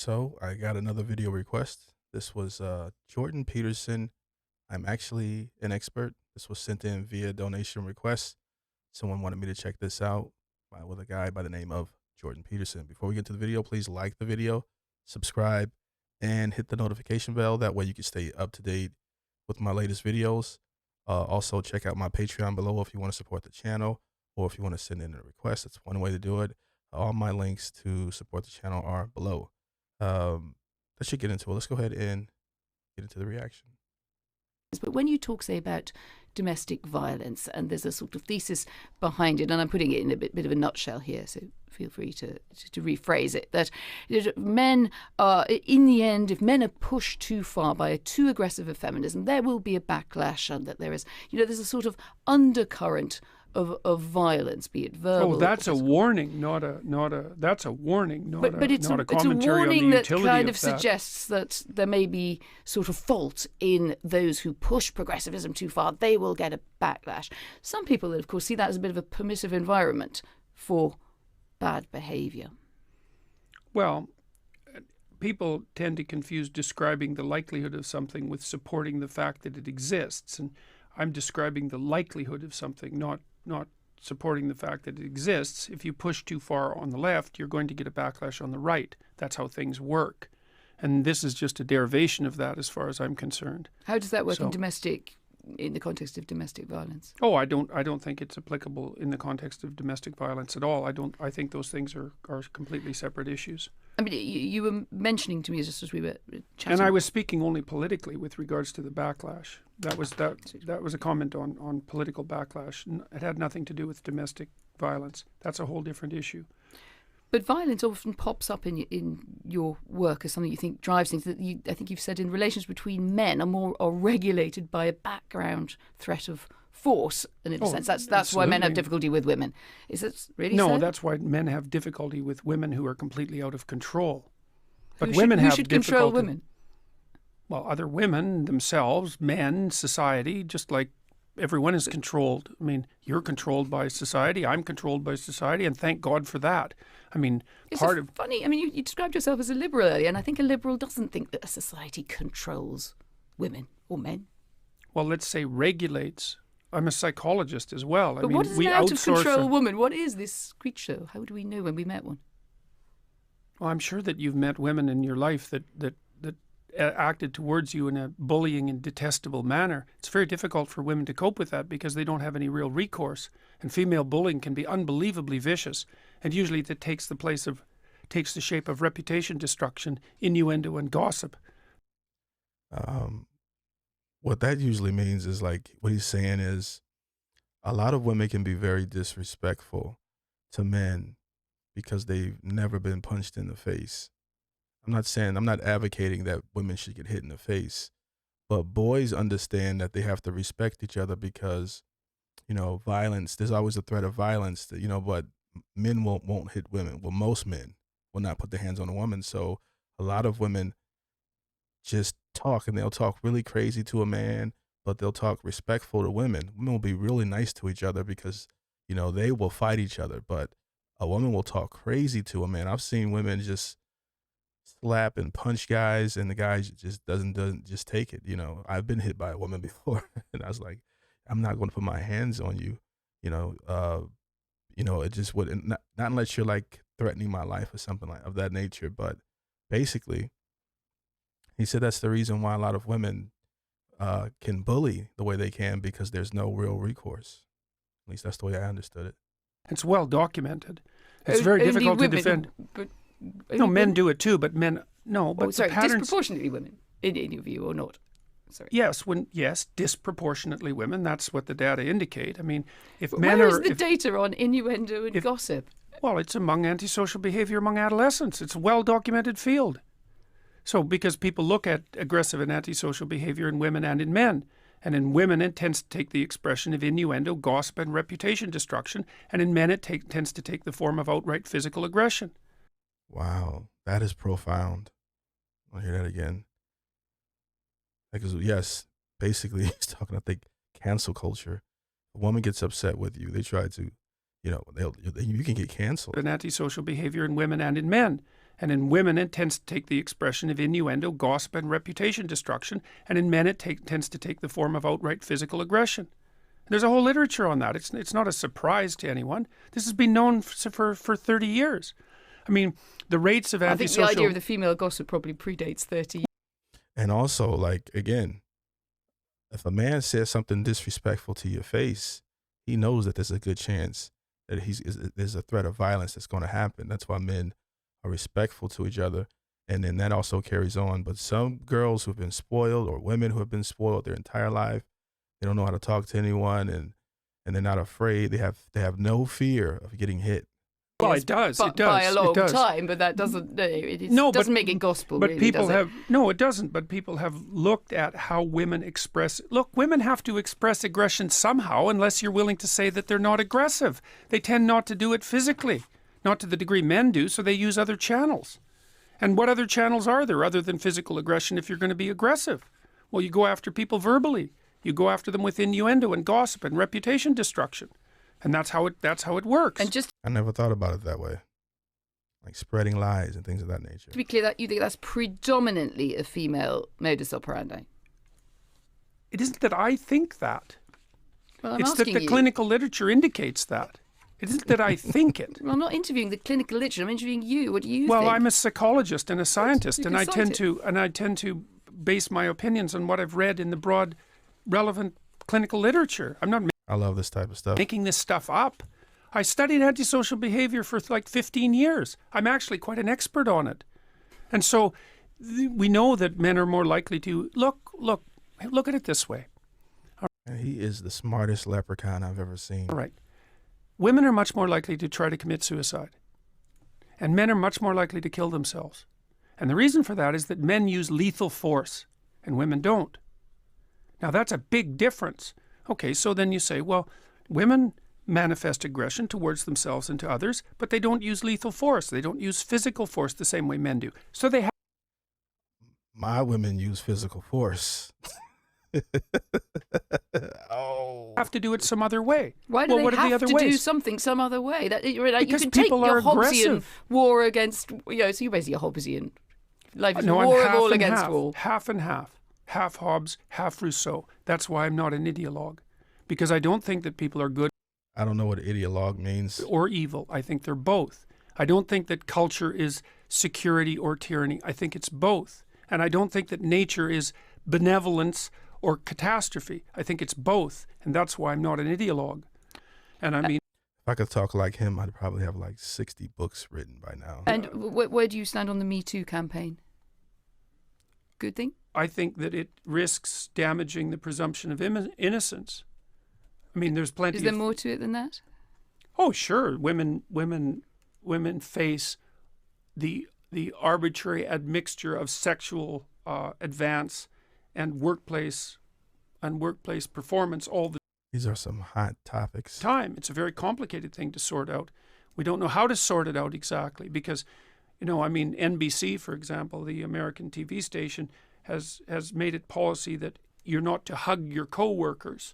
So I got another video request. This was Jordan Peterson. I'm actually an expert. This was sent in via donation request. Someone wanted me to check this out with a guy by the name of Jordan Peterson. Before we get to the video, please like the video, subscribe, and hit the notification bell. That way you can stay up to date with my latest videos. Also, check out my Patreon below if you want to support the channel or if you want to send in a request. That's one way to do it. All my links to support the channel are below. Let's get into it. Let's go ahead and get into the reaction. But when you talk, say, about domestic violence, and there's a sort of thesis behind it, and I'm putting it in a bit of a nutshell here, so feel free to rephrase it, that men are, in the end, if men are pushed too far by a too aggressive of feminism, there will be a backlash, and that there is, there's a sort of undercurrent of violence, be it verbal. Oh, that's a warning, that's a warning, not a commentary it's a warning on the that utility kind of of that. suggests that there may be sort of fault in those who push progressivism too far. They will get a backlash. Some people, of course, see that as a bit of a permissive environment for bad behaviour. Well, people tend to confuse describing the likelihood of something with supporting the fact that it exists, and I'm describing the likelihood of something, not supporting the fact that it exists. If you push too far on the left, you're going to get a backlash on the right. That's how things work. And this is just a derivation of that as far as I'm concerned. How does that work in the context of domestic violence? Oh, I don't think it's applicable in the context of domestic violence at all. I think those things are completely separate issues. I mean, you were mentioning to me just as we were chatting. And I was speaking only politically with regards to the backlash. That was a comment on political backlash. It had nothing to do with domestic violence. That's a whole different issue. But violence often pops up in your work as something you think drives things. I think you've said in relations between men are regulated by a background threat of force, and in a sense that's why men have difficulty with women. Is it really so? No, that's why men have difficulty with women who are completely out of control. But who should control women? Well, other women themselves, men, society, just like everyone is controlled. I mean, you're controlled by society, I'm controlled by society, and thank God for that. I mean, funny. I mean, you described yourself as a liberal earlier, and I think a liberal doesn't think that a society controls women or men. Well, let's say regulates. I'm a psychologist as well. But what is an out-of-control woman? What is this creature? How do we know when we met one? Well, I'm sure that you've met women in your life that acted towards you in a bullying and detestable manner. It's very difficult for women to cope with that because they don't have any real recourse. And female bullying can be unbelievably vicious. And usually that takes the shape of reputation destruction, innuendo, and gossip. What that usually means is, like, what he's saying is a lot of women can be very disrespectful to men because they've never been punched in the face. I'm not advocating that women should get hit in the face, but boys understand that they have to respect each other because, violence, there's always a threat of violence, but men won't hit women. Well, most men will not put their hands on a woman. So a lot of women just talk, and they'll talk really crazy to a man, but they'll talk respectful to women. Women will be really nice to each other because, they will fight each other, but a woman will talk crazy to a man. I've seen women just slap and punch guys, and the guy just doesn't just take it. I've been hit by a woman before, and I was like, I'm not going to put my hands on you. It just wouldn't, not unless you're like threatening my life or something like of that nature. But basically, he said that's the reason why a lot of women can bully the way they can, because there's no real recourse. At least that's the way I understood it. It's well documented. It's very difficult to defend. But men do it too, but men, no. But sorry, the patterns, disproportionately women, in your view, or not? Sorry. Yes, disproportionately women. That's what the data indicate. I mean, if men where are... is the data on innuendo and gossip? Well, it's among antisocial behavior among adolescents. It's a well-documented field. So because people look at aggressive and antisocial behavior in women and in men. And in women, it tends to take the expression of innuendo, gossip, and reputation destruction. And in men, it tends to take the form of outright physical aggression. Wow, that is profound. I'll hear that again. Because, yes, basically, he's talking, I think, cancel culture. A woman gets upset with you. They try to, you can get canceled. An antisocial behavior in women and in men. And in women, it tends to take the expression of innuendo, gossip, and reputation destruction. And in men, it tends to take the form of outright physical aggression. There's a whole literature on that. It's not a surprise to anyone. This has been known for 30 years. I mean, the rates of antisocial... I think the idea of the female gossip probably predates 30 years. And also, like, again, if a man says something disrespectful to your face, he knows that there's a good chance that there's a threat of violence that's going to happen. That's why men are respectful to each other. And then that also carries on. But some girls who've been spoiled, or women who have been spoiled their entire life, they don't know how to talk to anyone, and they're not afraid. They have no fear of getting hit. Well, it does. It does. By a long time, but that doesn't. Doesn't make it gospel. But really, people does it? No, it doesn't. But people have looked at how women express. Look, women have to express aggression somehow, unless you're willing to say that they're not aggressive. They tend not to do it physically, not to the degree men do. So they use other channels. And what other channels are there other than physical aggression? If you're going to be aggressive, well, you go after people verbally. You go after them with innuendo and gossip and reputation destruction. And that's how it works. And just I never thought about it that way, like spreading lies and things of that nature. to be clear, that you think that's predominantly a female modus operandi? It isn't that I think that. Well, I'm It's that asking the you. clinical literature indicates that. It isn't that I think it. Well, I'm not interviewing the clinical literature. I'm interviewing you. What do you Well, think? I'm a psychologist and a scientist, You and can I cite tend to base my opinions on what I've read in the broad, relevant clinical literature. I'm not I love this type of stuff. making this stuff up. I studied antisocial behavior for like 15 years. I'm actually quite an expert on it. And so we know that men are more likely to look at it this way. And he is the smartest leprechaun I've ever seen. All right. Women are much more likely to try to commit suicide. And men are much more likely to kill themselves. And the reason for that is that men use lethal force and women don't. Now that's a big difference. Okay, so then you say, well, women manifest aggression towards themselves and to others, but they don't use lethal force. They don't use physical force the same way men do. So they My women use physical force. have to do it some other way. Why do what they are the have other to do ways? something some other way? That you Because can take people your are Hobbesian aggressive. war against, so you're basically a Hobbesian. Life is No, I'm war of half all and against half, all. half and half. Half Hobbes, half Rousseau. That's why I'm not an ideologue. Because I don't think that people are good I don't know what ideologue means. or evil. I think they're both. I don't think that culture is security or tyranny. I think it's both. And I don't think that nature is benevolence or catastrophe. I think it's both. And that's why I'm not an ideologue. And I mean, If I could talk like him, I'd probably have like 60 books written by now. And where do you stand on the Me Too campaign? Good thing? I think that it risks damaging the presumption of innocence. I mean, there's plenty Is there of... more to it than that? Oh, sure. Women face the arbitrary admixture of sexual advance and workplace performance all the These are some hot topics. time. It's a very complicated thing to sort out. We don't know how to sort it out exactly because, NBC, for example, the American TV station, has made it policy that you're not to hug your coworkers,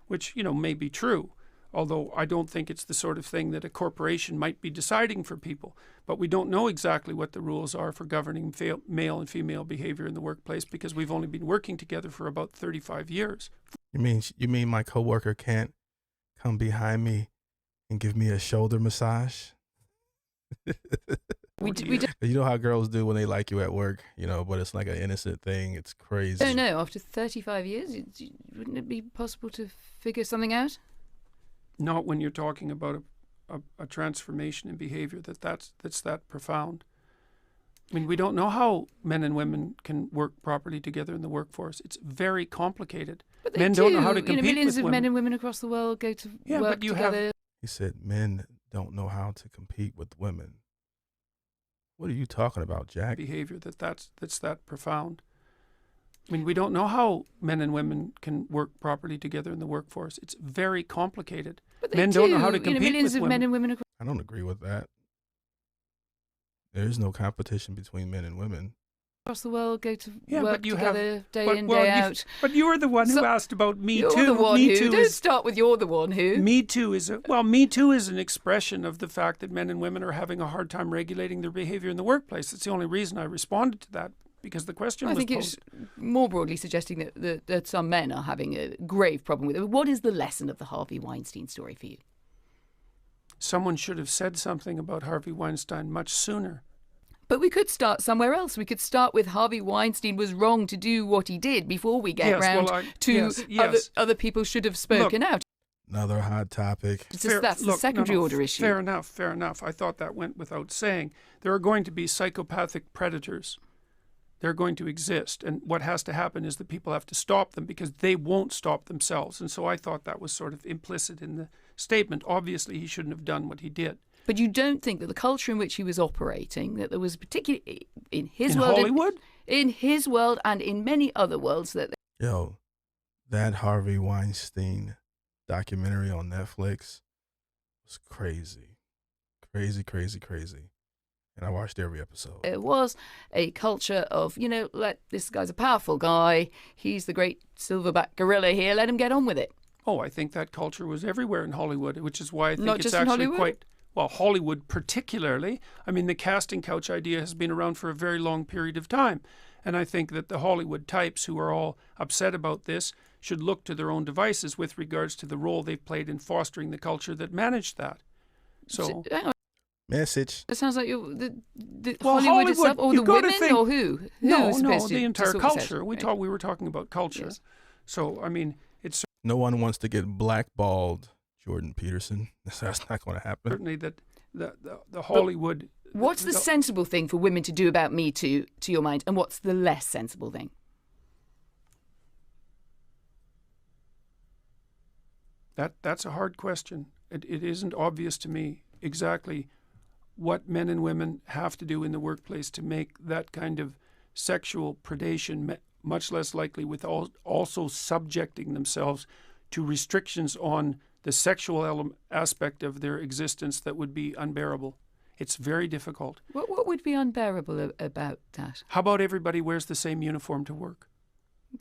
which, may be true. Although I don't think it's the sort of thing that a corporation might be deciding for people. But we don't know exactly what the rules are for governing male and female behavior in the workplace because we've only been working together for about 35 years. You mean my coworker can't come behind me and give me a shoulder massage? We don't You know how girls do when they like you at work, but it's like an innocent thing. It's crazy. know. After 35 years, wouldn't it be possible to figure something out? Not when you're talking about a transformation in behavior that's that profound. I mean, we don't know how men and women can work properly together in the workforce. It's very complicated. But they Men do. don't know how to compete millions with of women. men and women across the world go to Yeah, work but you have- together. He said men don't know how to compete with women. What are you talking about, Jack? Behavior that's that profound. I mean, we don't know how men and women can work properly together in the workforce. It's very complicated. But they Men do. don't know how to compete millions with of men women. and women across. I don't agree with that. There is no competition between men and women. across the world go to Yeah, work but you together have, day but, in, well, day you, out. but you were the one who So- asked about Me You're Too. the one Me who. Too Don't is start with you're the one who. Me Too is Me Too is an expression of the fact that men and women are having a hard time regulating their behavior in the workplace. That's the only reason I responded to that, because the question I was think posed. it's more broadly suggesting that some men are having a grave problem with it. What is the lesson of the Harvey Weinstein story for you? Someone should have said something about Harvey Weinstein much sooner. But we could start somewhere else. We could start with Harvey Weinstein was wrong to do what he did before we get round to other people should have spoken out. Another hot topic. That's the secondary order issue. Fair enough. I thought that went without saying. There are going to be psychopathic predators. They're going to exist. And what has to happen is that people have to stop them because they won't stop themselves. And so I thought that was sort of implicit in the statement. Obviously, he shouldn't have done what he did. But you don't think that the culture in which he was operating, that there was particularly in his in world, Hollywood? in his world and in many other worlds, that Yo, that Harvey Weinstein documentary on Netflix was crazy. Crazy. And I watched every episode. there was a culture of, this guy's a powerful guy. He's the great silverback gorilla here. Let him get on with it. Oh, I think that culture was everywhere in Hollywood, which is why I think Not it's just in actually Hollywood? quite... Well, Hollywood particularly. I mean, the casting couch idea has been around for a very long period of time. And I think that the Hollywood types who are all upset about this should look to their own devices with regards to the role they've played in fostering the culture that managed that. So hang on. Message. It sounds like the Well, Hollywood itself, or the you've got to women, think- or who? no, Who's supposed the to entire sort this out? culture. We were talking about culture. Yes. So, I mean, it's No one wants to get blackballed, Jordan Peterson. That's not going to happen. certainly that the Hollywood... What's the sensible thing for women to do about Me Too, to your mind, and what's the less sensible thing? That's a hard question. It isn't obvious to me exactly what men and women have to do in the workplace to make that kind of sexual predation much less likely, with also subjecting themselves to restrictions on the sexual aspect of their existence that would be unbearable. It's very difficult. What would be unbearable about that? How about everybody wears the same uniform to work?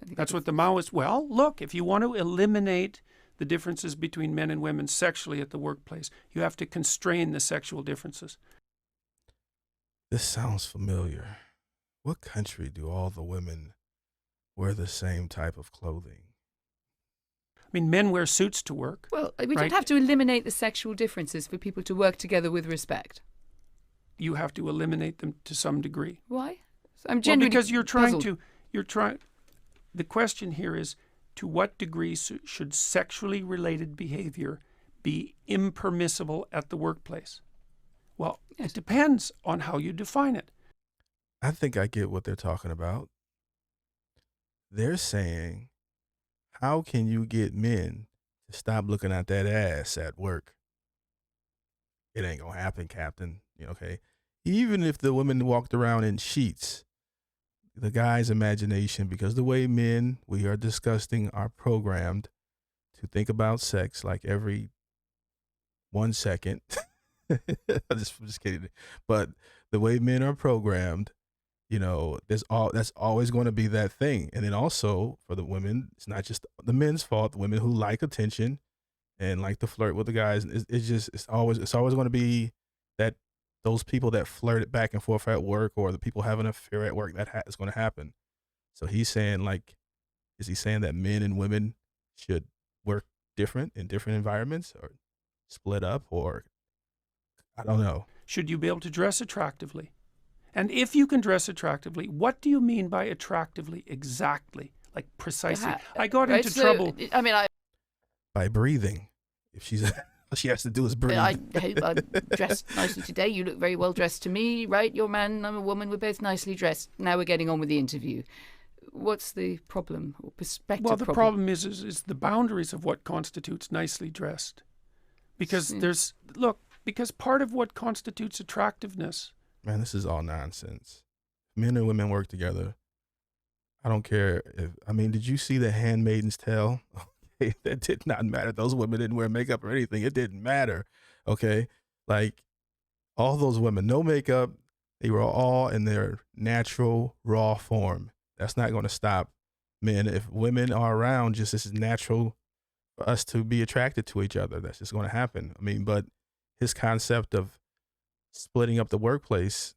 I think That's what the Maoists... Well, look, if you want to eliminate the differences between men and women sexually at the workplace, you have to constrain the sexual differences. This sounds familiar. What country do all the women wear the same type of clothing? I mean, men wear suits to work. Well, we right? don't have to eliminate the sexual differences for people to work together with respect. You have to eliminate them to some degree. Why? I'm Well, genuinely because you're trying puzzled. to... The question here is, to what degree should sexually related behavior be impermissible at the workplace? Well, Yes. it depends on how you define it. I think I get what they're talking about. They're saying, how can you get men to stop looking at that ass at work? It ain't gonna happen, Captain. Okay. Even if the women walked around in sheets, the guy's imagination, because the way men, we are disgusting, are programmed to think about sex like every 1 second. I'm just kidding. But the way men are programmed, that's always going to be that thing. And then also for the women, it's not just the men's fault. The women who like attention and like to flirt with the guys, it's always going to be that those people that flirted back and forth at work, or the people having an affair at work, that is going to happen. So he's saying, is he saying that men and women should work different in different environments, or split up, or I don't know. Should you be able to dress attractively? And if you can dress attractively, what do you mean by attractively exactly? Like precisely. I got into trouble. I mean, By breathing. If she's all she has to do is breathe. I hope I'm dressed nicely today. You look very well dressed to me, right? You're a man, I'm a woman. We're both nicely dressed. Now we're getting on with the interview. What's the problem or perspective? Well, the problem is the boundaries of what constitutes nicely dressed. Because because part of what constitutes attractiveness. Man, this is all nonsense. Men and women work together. I don't care did you see The Handmaid's Tale? That did not matter. Those women didn't wear makeup or anything. It didn't matter. Okay. Like all those women, no makeup, They were all in their natural, raw form. That's not going to stop men. If women are around, just as natural for us to be attracted to each other. That's just going to happen. I mean, but his concept of splitting up the workplace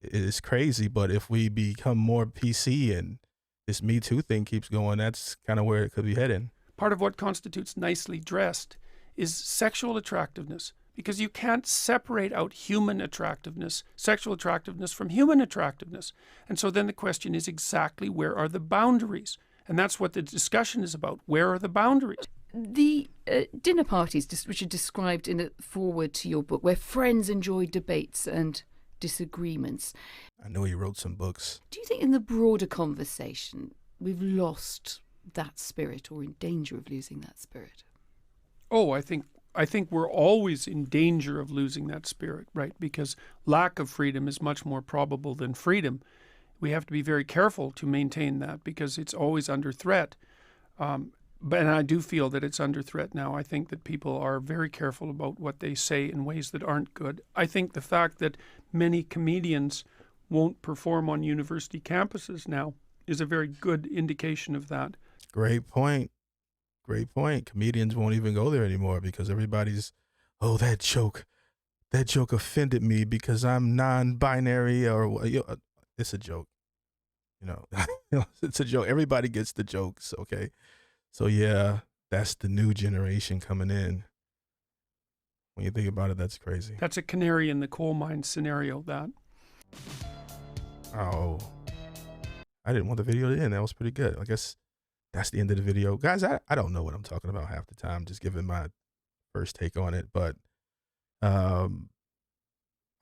is crazy. But if we become more PC and this Me Too thing keeps going, that's kind of where it could be heading. Part of what constitutes nicely dressed is sexual attractiveness, because you can't separate out human attractiveness, sexual attractiveness, from human attractiveness. And so then the question is exactly where are the boundaries? And that's what the discussion is about. Where are the boundaries? The dinner parties, which are described in a foreword to your book, where friends enjoy debates and disagreements. I know he wrote some books. Do you think in the broader conversation we've lost that spirit, or in danger of losing that spirit? Oh, I think we're always in danger of losing that spirit, right? Because lack of freedom is much more probable than freedom. We have to be very careful to maintain that because it's always under threat. But I do feel that it's under threat now. I think that people are very careful about what they say in ways that aren't good. I think the fact that many comedians won't perform on university campuses now is a very good indication of that. Great point. Great point. Comedians won't even go there anymore because everybody's, oh, that joke offended me because I'm non-binary, or it's a joke. It's a joke. Everybody gets the jokes. Okay. So yeah, that's the new generation coming in. When you think about it, that's crazy. That's a canary in the coal mine scenario, that. Oh, I didn't want the video to end. That was pretty good. I guess that's the end of the video. Guys, I don't know what I'm talking about half the time, just giving my first take on it. But I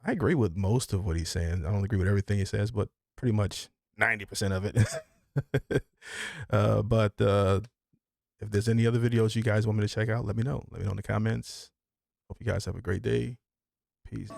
agree with most of what he's saying. I don't agree with everything he says, but pretty much 90% of it. But if there's any other videos you guys want me to check out, let me know. Let me know in the comments. Hope you guys have a great day. Peace.